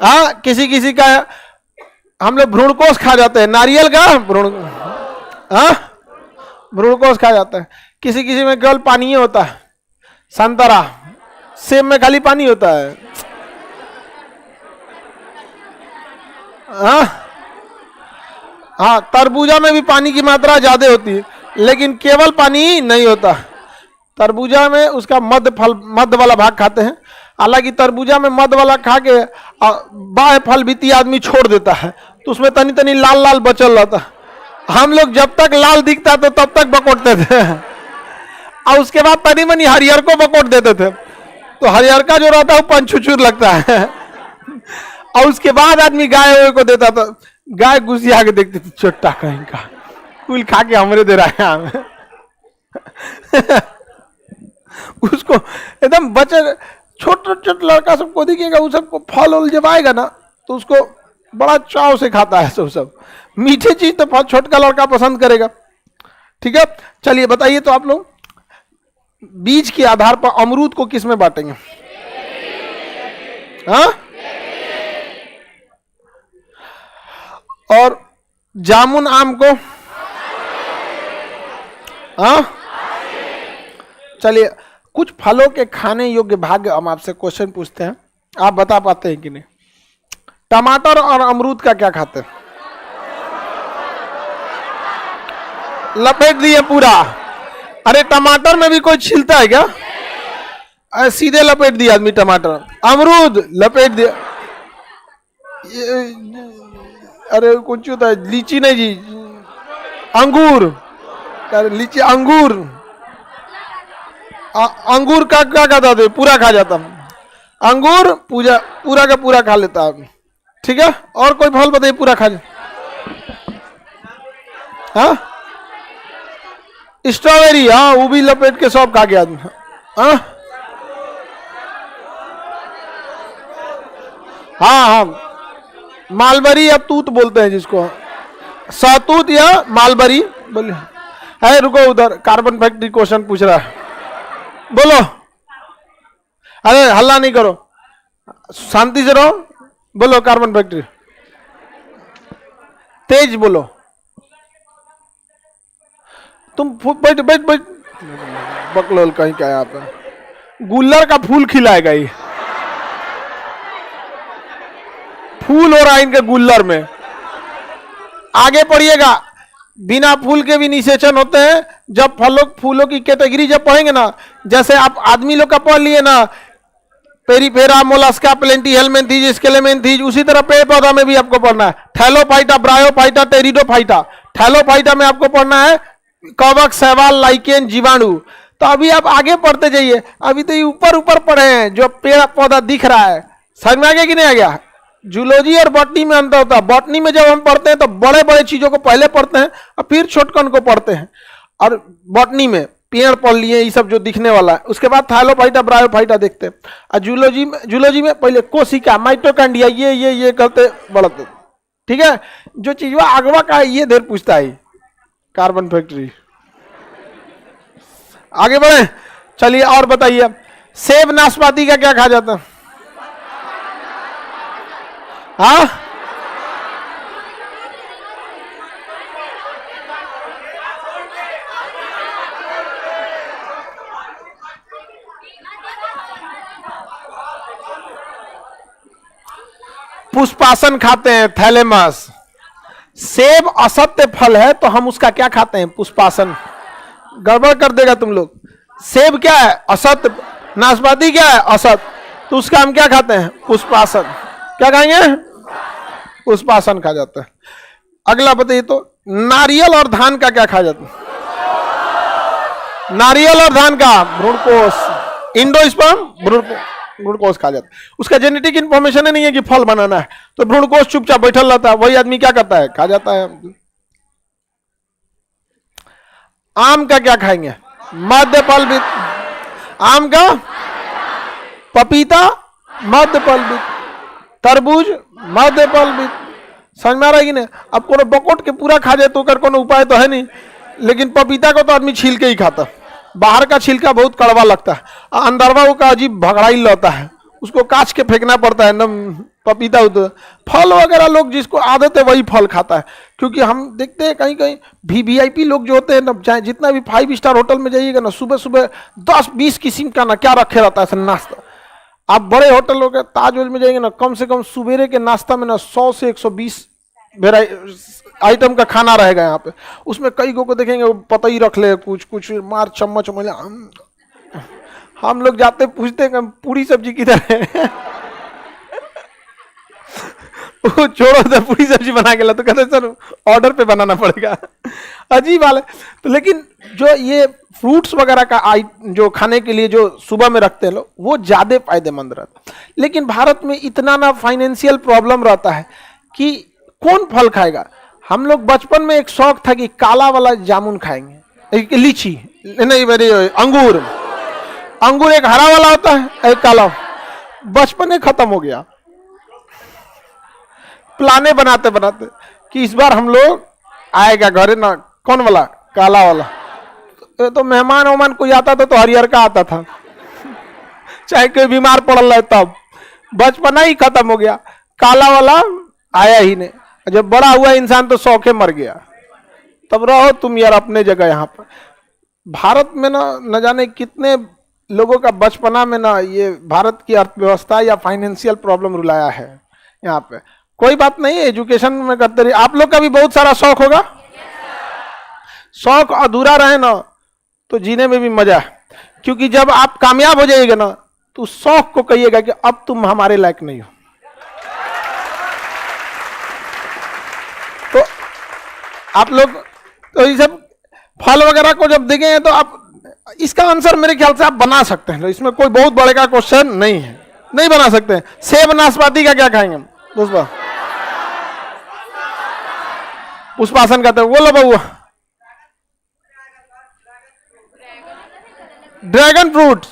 हाँ, किसी किसी का हम लोग भ्रूणकोश खा जाते हैं। नारियल का भ्रूणकोश खा जाता है। किसी किसी में केवल पानी ही होता है। संतरा, सेब में खाली पानी होता है। हाँ, तरबूजा में भी पानी की मात्रा ज्यादा होती है, लेकिन केवल पानी ही नहीं होता। तरबूजा में उसका मध्य वाला भाग खाते हैं। हालांकि तरबूजा में मध्य वाला खा के बाह्य फल भीती आदमी छोड़ देता है, तो उसमें तनी तनी लाल लाल बचल रहता है। हम लोग जब तक लाल दिखता तो तब तक बकोटते थे, और उसके बाद तनी मनी हरियर को बकोट देते थे। तो हरियर का जो रहता है वो पंचुचूर लगता है। और उसके बाद आदमी गाय को देता था। गाय गुस्सिया के देखती थी, चोट्टा कहीं का कुल खा के हमरे दे रहा है हमें। उसको एकदम बच्चे छोटे छोटे लड़का सबको दिखेगा, वो सबको फल उल जब आएगा ना तो उसको बड़ा चाव से खाता है। सब मीठे चीज तो छोटका लड़का पसंद करेगा, ठीक है? चलिए बताइए तो आप लोग बीज के आधार पर अमरूद को किस में बांटेंगे? हाँ, और जामुन आम को? हाँ, चलिए कुछ फलों के खाने योग्य भाग हम आपसे क्वेश्चन पूछते हैं, आप बता पाते हैं कि नहीं? टमाटर और अमरूद का क्या खाते हैं? लपेट दिए पूरा। अरे टमाटर में भी कोई छीलता है क्या? सीधे लपेट दिया आदमी टमाटर। अमरूद लपेट दिया। अरे कुछ होता है, लीची नहीं जी, अंगूर। लीची अंगूर, अंगूर का क्या खाता थे? पूरा खा जाता। अंगूर पूजा पूरा का पूरा खा लेता है। ठीक है, और कोई फल बताइए पूरा खा ले। हाँ, स्ट्रॉबेरी, हाँ वो भी लपेट के सब खा गया आदमी। हाँ हाँ हाँ, मालबरी या तूत बोलते हैं जिसको, सहतूत या मालबरी बोलिए। है रुको, उधर कार्बन फैक्ट्री क्वेश्चन पूछ रहा है, बोलो। अरे हल्ला नहीं करो, शांति से रहो, बोलो कार्बन फैक्ट्री, तेज बोलो। तुम बैठ बैठ बैठ, बकलोल कहीं क्या है यहाँ पे, गुल्लर का फूल खिलाएगा ये, फूल हो रहा है इनके गुल्लर में। आगे पढ़िएगा, बिना फूल के भी निषेचन होते हैं। जब फूलों की कैटेगरी जब पढ़ेंगे ना, जैसे आप आदमी लोग का पढ़ लिए ना, पेरीफेरा, मोलस्का, प्लेंटीहेल्मिन्थीज, स्केलेमिन्थीज, उसी तरह पेड़ पौधा में भी आपको पढ़ना है। Thallophyta, bryophyta, pteridophyta. थैलोफाइटा में आपको पढ़ना है कवक, शैवाल, लाइकेन, जीवाणु। तो अभी आप आगे पढ़ते जाइए, अभी तो ये ऊपर ऊपर पढ़े हैं, जो पेड़ पौधा दिख रहा है। समझ में आ गया कि नहीं आ गया? जूलॉजी और बॉटनी में अंतर होता है। बॉटनी में जब हम पढ़ते हैं तो बड़े बड़े चीजों को पहले पढ़ते हैं और फिर छोटकन को पढ़ते हैं, और बॉटनी में पेड़ पढ़ लिए, ये सब जो दिखने वाला है, उसके बाद थैलोफाइटा, ब्रायोफाइटा देखते हैं। और जूलॉजी में पहले कोशिका, माइटोकॉन्ड्रिया, ये करते बढ़ते। ठीक है, जो चीज अगवा का है ये देर पूछता है कार्बन फैक्ट्री। आगे बढ़े, चलिए और बताइए, सेब नाशपाती का क्या खा जाता है? हाँ, पुष्पासन खाते हैं, थैलेमस। सेब असत्य फल है तो हम उसका क्या खाते हैं? पुष्पासन। गड़बड़ कर देगा तुम लोग। सेब क्या है? असत्य। नाशपाती क्या है? असत। तो उसका हम क्या खाते हैं? पुष्पासन। क्या खाएंगे? पुष्पासन खा जाता है। अगला बताइए तो, नारियल और धान का क्या खा जाता है? नारियल और धान का भ्रूणकोष, इंडोस्पर्म भ्रूणकोष खा जाता है। उसका जेनेटिक इंफॉर्मेशन नहीं है कि फल बनाना है, तो भ्रूणकोष चुपचाप बैठल रहता है, वही आदमी क्या करता है? खा जाता है। आम का क्या खाएंगे? मध्य फलवित। आम का, पपीता मध्य फलवित, तरबूज मध्य फलवित। समझ में आ रहा है कि नहीं? अब कोनो बकोट के पूरा खा जाए तो कर कोनो उपाय तो है नहीं, लेकिन पपीता को तो आदमी छील के ही खाता। बाहर का छिलका बहुत कड़वा लगता है, अंदरवा का अजीब भगड़ाई लगता है, उसको काट के फेंकना पड़ता है। नम पपीता फल वगैरह लोग जिसको आदत है वही फल खाता है। क्योंकि हम देखते हैं कहीं कहीं वीआईपी लोग जो होते हैं ना, चाहे जितना भी 5 स्टार होटल में जाइएगा ना, सुबह सुबह 10-20 किस्म का ना क्या रखे रहता है नाश्ता। आप बड़े होटलों के ताजमहल में जाएंगे ना, कम से कम सुबेरे के नाश्ता में ना 100 से 120 आइटम का खाना रहेगा यहाँ पे। उसमें कई को देखेंगे वो पता ही रख ले, कुछ कुछ मार चम्मच। हम लोग जाते पूछते हैं पूरी सब्जी किधर है वो छोड़ो तो पूरी सब्जी बना के ला, तो कहते सर ऑर्डर पे बनाना पड़ेगा। अजीब वाले। तो लेकिन जो ये फ्रूट्स वगैरह का जो खाने के लिए जो सुबह में रखते हैं लोग, वो ज्यादा फायदेमंद रहता है। लेकिन भारत में इतना ना फाइनेंशियल प्रॉब्लम रहता है कि कौन फल खाएगा। हम लोग बचपन में एक शौक था कि काला वाला जामुन खाएंगे, लीची नहीं मेरी अंगूर एक हरा वाला होता है, एक काला। बचपन में खत्म हो गया। प्लाने बनाते बनाते कि इस बार हम लोग आएगा घरे ना, कौन वाला? काला वाला। तो मेहमान वहमान कोई आता था तो हरियर का आता था, चाहे कोई बीमार पड़ रहा है तब। बचपना ही खत्म हो गया, काला वाला आया ही नहीं। जब बड़ा हुआ इंसान तो शौके मर गया। तब रहो तुम यार अपने जगह। यहाँ पर भारत में ना न जाने कितने लोगों का बचपना में ना ये भारत की अर्थव्यवस्था या फाइनेंशियल प्रॉब्लम रुलाया है। यहाँ पे कोई बात नहीं, एजुकेशन में करते रहिए। आप लोग का भी बहुत सारा शौक होगा। शौक अधूरा रहे ना तो जीने में भी मजा है। क्योंकि जब आप कामयाब हो जाइएगा ना तो शौक को कहिएगा कि अब तुम हमारे लायक नहीं हो। तो आप लोग तो ये सब फल वगैरह को जब देखेंगे तो आप इसका आंसर मेरे ख्याल से आप बना सकते हैं। इसमें कोई बहुत बड़े का क्वेश्चन नहीं है। नहीं बना सकते। सेब नाशपाती का क्या खाएंगे हम? पुष्पासन कहते हैं। बोलो बउआ। ड्रैगन फ्रूट,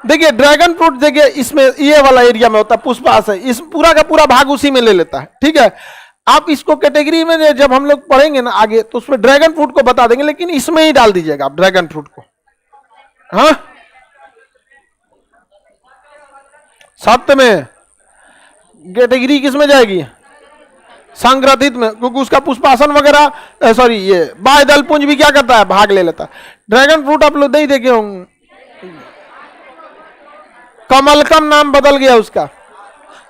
देखिए ड्रैगन फ्रूट देखिए इसमें ये वाला एरिया में होता है पुष्पासन, इस पूरा का पूरा भाग उसी में ले लेता है, ठीक है। आप इसको कैटेगरी में जब हम लोग पढ़ेंगे ना आगे तो उसमें ड्रैगन फ्रूट को बता देंगे, लेकिन इसमें ही डाल दीजिएगा आप ड्रैगन फ्रूट को। हाँ, सत्य में कैटेगरी किस में जाएगी? संग्रथित में, क्योंकि उसका पुष्पासन वगैरह सॉरी ये बाह्य दल पुंज भी क्या करता है? भाग ले लेता है। ड्रैगन फ्रूट आप लोग नहीं देखे होंगे, कमलकम नाम बदल गया उसका।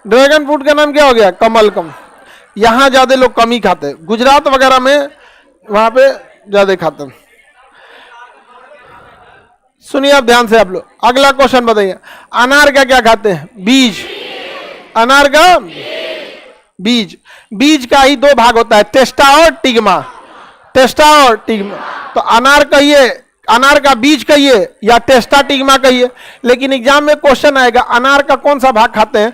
ड्रैगन फ्रूट का नाम क्या हो गया? कमलकम। यहां ज्यादा लोग कम ही खाते हैं, गुजरात वगैरह में वहां पे ज्यादा खाते हैं। सुनिए आप ध्यान से आप लोग, अगला क्वेश्चन बताइए। अनार का क्या खाते हैं? बीज। अनार का बीज, बीज का ही दो भाग होता है, टेस्टा और टिग्मा। टेस्टा और टिग्मा, तो अनार कहिए, अनार का बीज कहिए या टेस्टा टिग्मा कहिए। लेकिन एग्जाम में क्वेश्चन आएगा अनार का कौन सा भाग खाते हैं,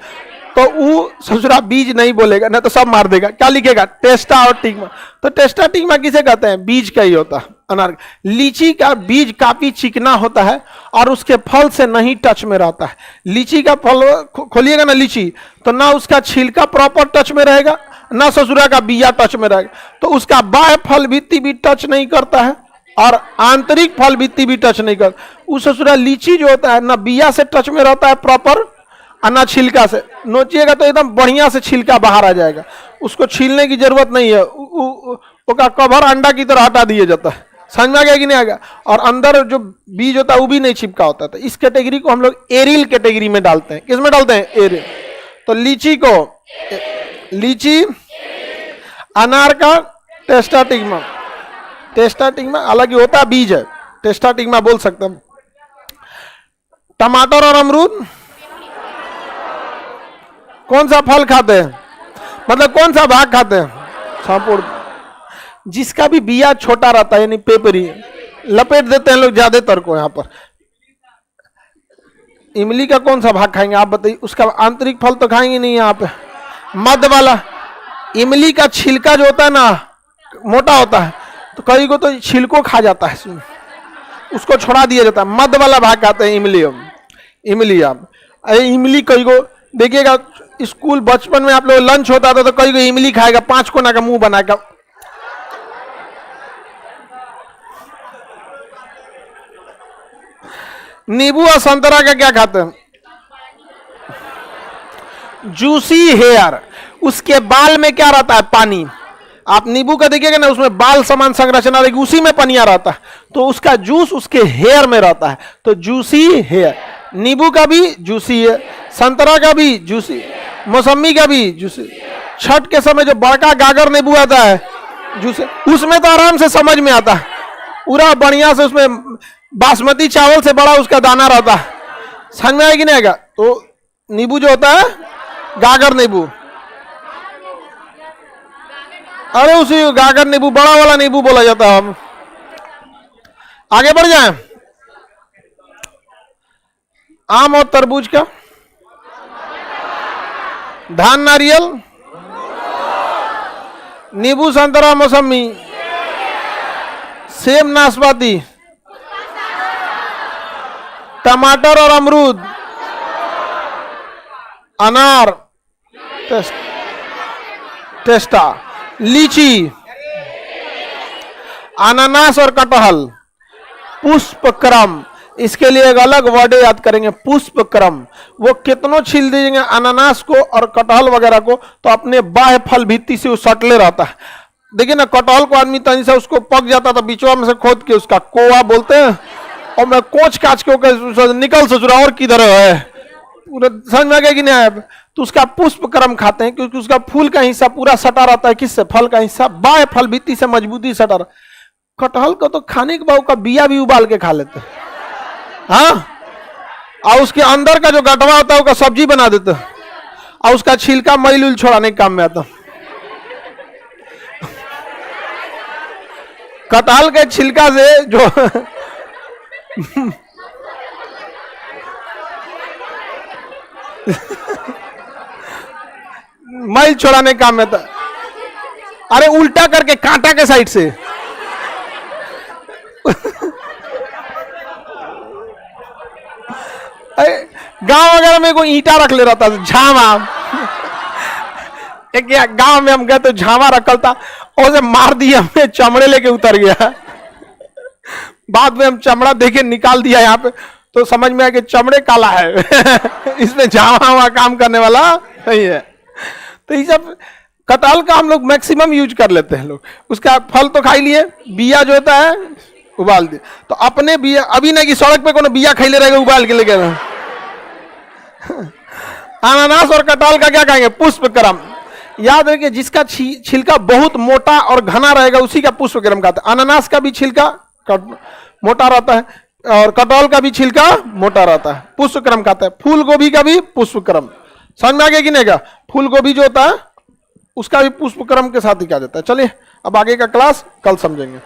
तो वो ससुरा बीज नहीं बोलेगा, नहीं तो सब मार देगा। क्या लिखेगा? टेस्टा और टिग्मा। तो टेस्टा टिग्मा किसे कहते हैं? बीज का ही होता है अनार। लीची का बीज काफी चिकना होता है और उसके फल से नहीं टच में रहता है। लीची का फल खोलिएगा ना लीची, तो ना उसका छिलका प्रॉपर टच में रहेगा, ना ससुरा का बिया टच में रहेगा। तो उसका बाह्य फल भित्ति भी टच नहीं करता है और आंतरिक फल भित्ति भी टच नहीं करता। उस ससुरा लीची जो होता है ना बिया से टच में रहता है प्रॉपर, ना छिलका से। नोचिएगा तो एकदम बढ़िया से छिलका बाहर आ जाएगा, उसको छीलने की जरूरत नहीं है। उसका कवर अंडा की तरह हटा दिया जाता है। समझ में आ गया कि नहीं आ गया? और अंदर जो बीज होता है वो भी नहीं चिपका होता है। तो इस कैटेगरी को हम लोग एरिल कैटेगरी में डालते हैं। किस में डालते हैं? एरिल। तो लीची को, लीची, अनार का टेस्टा टिग्मा। टेस्टा टिग्मा हालांकि होता बीज है, टेस्टा टिग्मा बोल सकते हैं। टमाटर और अमरूद कौन सा फल खाते हैं, मतलब कौन सा भाग खाते हैं? संपूर्ण। जिसका भी बिया छोटा रहता है यानी पेपरी, लपेट देते हैं लोग ज्यादातर को। यहां पर इमली का कौन सा भाग खाएंगे आप बताइए? उसका आंतरिक फल तो खाएंगे नहीं यहाँ पे। मध्य वाला, इमली का छिलका जो होता है ना मोटा होता है, तो कई को तो छिलको खा जाता है, उसको छोड़ा दिया जाता है। मध्य वाला भाग खाते हैं इमली। इमली आप इमली कई को देखिएगा, स्कूल बचपन में आप लोग लंच होता था तो कई को इमली खाएगा, 5 कोना का मुंह बनाएगा। नींबू और संतरा का क्या खाते हैं? जूसी हेयर, उसके बाल में क्या रहता है? पानी। आप नींबू का देखिएगा ना, उसमें बाल समान संरचना रहेगी, उसी में पनिया रहता है, तो उसका जूस उसके हेयर में रहता है, तो जूसी हेयर। नींबू का भी जूसी है, संतरा का भी जूसी, मौसमी का भी जूसी। छठ के समय जो बड़का गागर नींबू आता है जूसी, उसमें तो आराम से समझ में आता है, पूरा बढ़िया से, उसमें बासमती चावल से बड़ा उसका दाना रहता है। समझ में आएगी नहीं आएगा? तो नींबू जो होता है गागर नींबू, अरे उसी गागर नींबू, बड़ा वाला नींबू बोला जाता है। हम आगे बढ़ जाएं। आम और तरबूज का, धान नारियल, नींबू संतरा मौसमी, सेब नाशपाती, टमाटर और अमरूद, अनार टेस्टा, लीची, अनानास और कटहल। पुष्पक्रम, इसके लिए एक अलग वर्ड याद करेंगे, पुष्पक्रम। वो कितनों छील दीजिएंगे अनानास को और कटहल वगैरह को, तो अपने बाह्य फल भित्ति से वो सटले रहता है। देखिए ना, कटहल को आदमी तनी से उसको पक जाता था, बीचवा में से खोद के उसका कोआ बोलते हैं, और मैं कोच काच के निकल ससुरा और किधर है, समझ में आ गया कि नहीं आया? तो उसका पुष्पक्रम खाते हैं, क्योंकि उसका फूल का हिस्सा पूरा सटा रहता है, किससे? फल का हिस्सा बाह्य फल भित्ति से मजबूती सटा रहता। कटहल को तो खाने के बाद का बिया भी उबाल के खा लेते हैं, हाँ, और उसके अंदर का जो गटवा होता है उसका सब्जी बना देते हैं, और उसका छिलका मैल उल छोड़ाने के काम में आता। कटहल के छिलका से जो मैल छोड़ाने काम में था। अरे उल्टा करके कांटा के साइड से। गांव वगैरह में कोई ईंटा रख ले रहा था, झामा। एक गांव में हम गए तो झामा रखल था, और उसे मार दिया, हमने चमड़े लेके उतर गया। बाद में हम चमड़ा देखे निकाल दिया यहाँ पे, तो समझ में आया कि चमड़े काला है। इसमें झामा हुआ काम करने वाला नहीं है। तो ये सब कटहल का हम लोग मैक्सिमम यूज कर लेते हैं लोग। उसका फल तो खाई लिए, बिया जो होता है उबाल दिए। तो अपने बिया अभी नहीं कि सड़क पे कोनो बिया खाई ले रहेगा उबाल के लेके। अनानास और कटहल का क्या कहेंगे? पुष्पक्रम। याद रखिए, जिसका छिलका बहुत मोटा और घना रहेगा उसी का पुष्पक्रम कहते हैं। अनानास का भी छिलका मोटा रहता है और कटहल का भी छिलका मोटा रहता है, पुष्पक्रम कहते हैं। फूल गोभी का भी पुष्पक्रम। समझ में आ गया कि नहीं? का फूल गोभी जो होता है उसका भी पुष्पक्रम के साथ ही कहा जाता है। चलिए अब आगे का क्लास कल समझेंगे,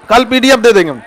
कल पीडीएफ दे देंगे हम।